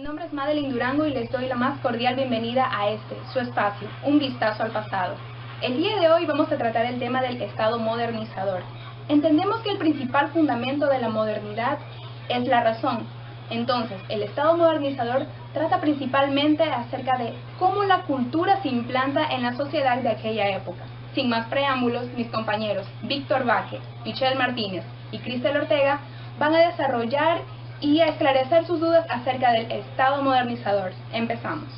nombre es Madeline Durango y les doy la más cordial bienvenida a su espacio, Un Vistazo al Pasado. El día de hoy vamos a tratar el tema del Estado modernizador. Entendemos que el principal fundamento de la modernidad es la razón. Entonces, el Estado modernizador trata principalmente acerca de cómo la cultura se implanta en la sociedad de aquella época. Sin más preámbulos, mis compañeros Víctor Vázquez, Michelle Martínez y Cristel Ortega van a desarrollar y a esclarecer sus dudas acerca del Estado modernizador. Empezamos.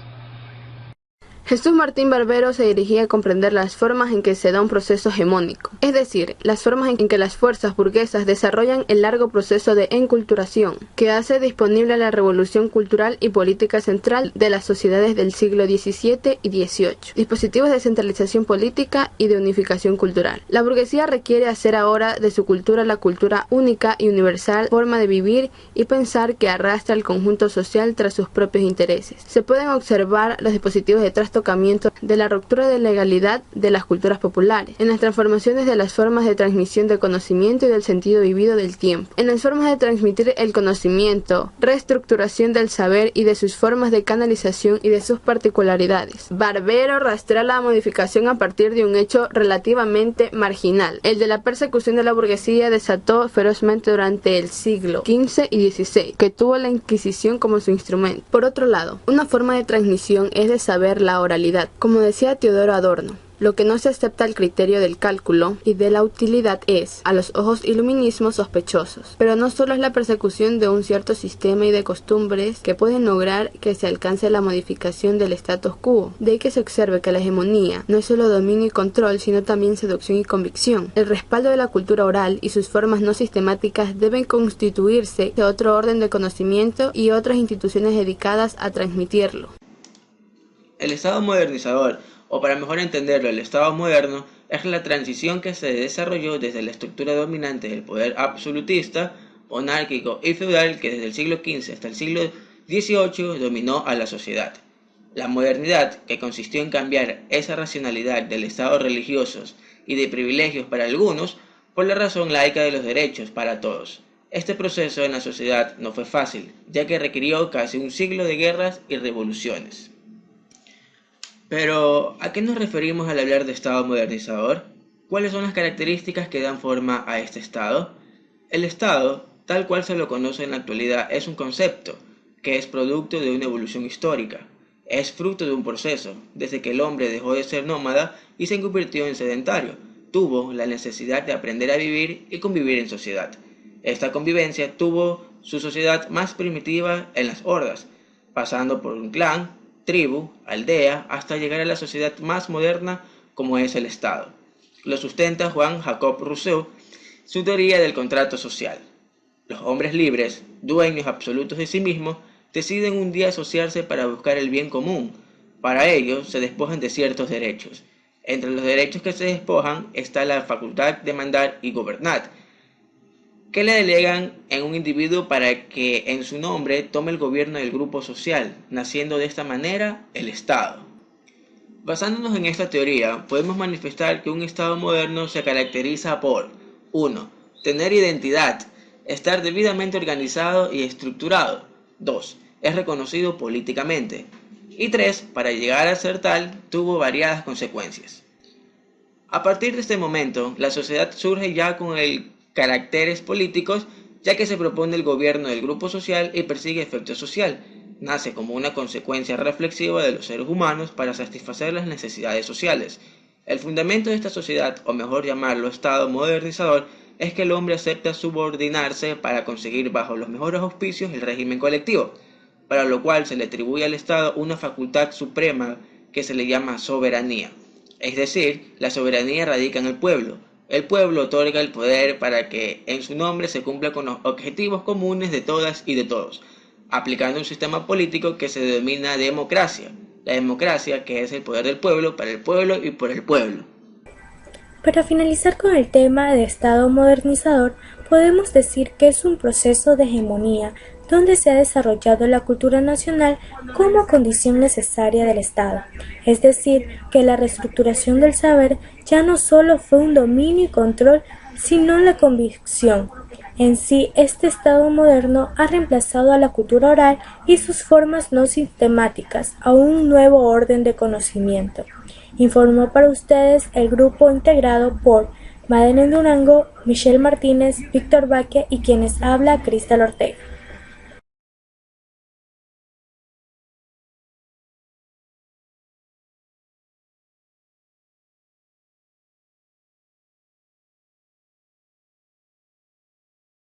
Jesús Martín Barbero se dirigía a comprender las formas en que se da un proceso hegemónico, es decir, las formas en que las fuerzas burguesas desarrollan el largo proceso de enculturación, que hace disponible la revolución cultural y política central de las sociedades del siglo XVII y XVIII, dispositivos de centralización política y de unificación cultural. La burguesía requiere hacer ahora de su cultura la cultura única y universal forma de vivir y pensar que arrastra al conjunto social tras sus propios intereses. Se pueden observar los dispositivos de trastocamiento de la ruptura de legalidad de las culturas populares, en las transformaciones de las formas de transmisión del conocimiento y del sentido vivido del tiempo, en las formas de transmitir el conocimiento, reestructuración del saber y de sus formas de canalización y de sus particularidades. Barbero rastrea la modificación a partir de un hecho relativamente marginal. El de la persecución de la burguesía desató ferozmente durante el siglo XV y XVI, que tuvo la Inquisición como su instrumento. Por otro lado, una forma de transmisión es de saber la oralidad. Como decía Teodoro Adorno, lo que no se acepta al criterio del cálculo y de la utilidad es, a los ojos iluminismos, sospechosos. Pero no solo es la persecución de un cierto sistema y de costumbres que pueden lograr que se alcance la modificación del status quo. De ahí que se observe que la hegemonía no es solo dominio y control, sino también seducción y convicción. El respaldo de la cultura oral y sus formas no sistemáticas deben constituirse de otro orden de conocimiento y otras instituciones dedicadas a transmitirlo. El Estado modernizador, o para mejor entenderlo, el Estado moderno, es la transición que se desarrolló desde la estructura dominante del poder absolutista, monárquico y feudal que desde el siglo XV hasta el siglo XVIII dominó a la sociedad. La modernidad, que consistió en cambiar esa racionalidad del Estado religiosos y de privilegios para algunos por la razón laica de los derechos para todos. Este proceso en la sociedad no fue fácil, ya que requirió casi un siglo de guerras y revoluciones. Pero, ¿a qué nos referimos al hablar de Estado modernizador? ¿Cuáles son las características que dan forma a este Estado? El Estado, tal cual se lo conoce en la actualidad, es un concepto que es producto de una evolución histórica. Es fruto de un proceso, desde que el hombre dejó de ser nómada y se convirtió en sedentario. Tuvo la necesidad de aprender a vivir y convivir en sociedad. Esta convivencia tuvo su sociedad más primitiva en las hordas, pasando por un clan, tribu, aldea, hasta llegar a la sociedad más moderna como es el Estado. Lo sustenta Juan Jacob Rousseau, su teoría del contrato social. Los hombres libres, dueños absolutos de sí mismos, deciden un día asociarse para buscar el bien común. Para ello se despojan de ciertos derechos. Entre los derechos que se despojan está la facultad de mandar y gobernar, que le delegan en un individuo para que en su nombre tome el gobierno del grupo social, naciendo de esta manera el Estado. Basándonos en esta teoría, podemos manifestar que un Estado moderno se caracteriza por 1. Tener identidad, estar debidamente organizado y estructurado. 2. Es reconocido políticamente. Y 3. Para llegar a ser tal, tuvo variadas consecuencias. A partir de este momento, la sociedad surge ya con el caracteres políticos, ya que se propone el gobierno del grupo social y persigue efecto social. Nace como una consecuencia reflexiva de los seres humanos para satisfacer las necesidades sociales. El fundamento de esta sociedad, o mejor llamarlo Estado modernizador, es que el hombre acepta subordinarse para conseguir bajo los mejores auspicios el régimen colectivo, para lo cual se le atribuye al Estado una facultad suprema que se le llama soberanía. Es decir, la soberanía radica en el pueblo. El pueblo otorga el poder para que en su nombre se cumpla con los objetivos comunes de todas y de todos, aplicando un sistema político que se denomina democracia. La democracia, que es el poder del pueblo, para el pueblo y por el pueblo. Para finalizar con el tema de Estado modernizador, podemos decir que es un proceso de hegemonía donde se ha desarrollado la cultura nacional como condición necesaria del Estado. Es decir, que la reestructuración del saber ya no solo fue un dominio y control sino la convicción. En sí, este Estado moderno ha reemplazado a la cultura oral y sus formas no sistemáticas a un nuevo orden de conocimiento. Informó para ustedes el grupo integrado por Madeleine Durango, Michelle Martínez, Víctor Baque y quienes habla Cristal Ortega.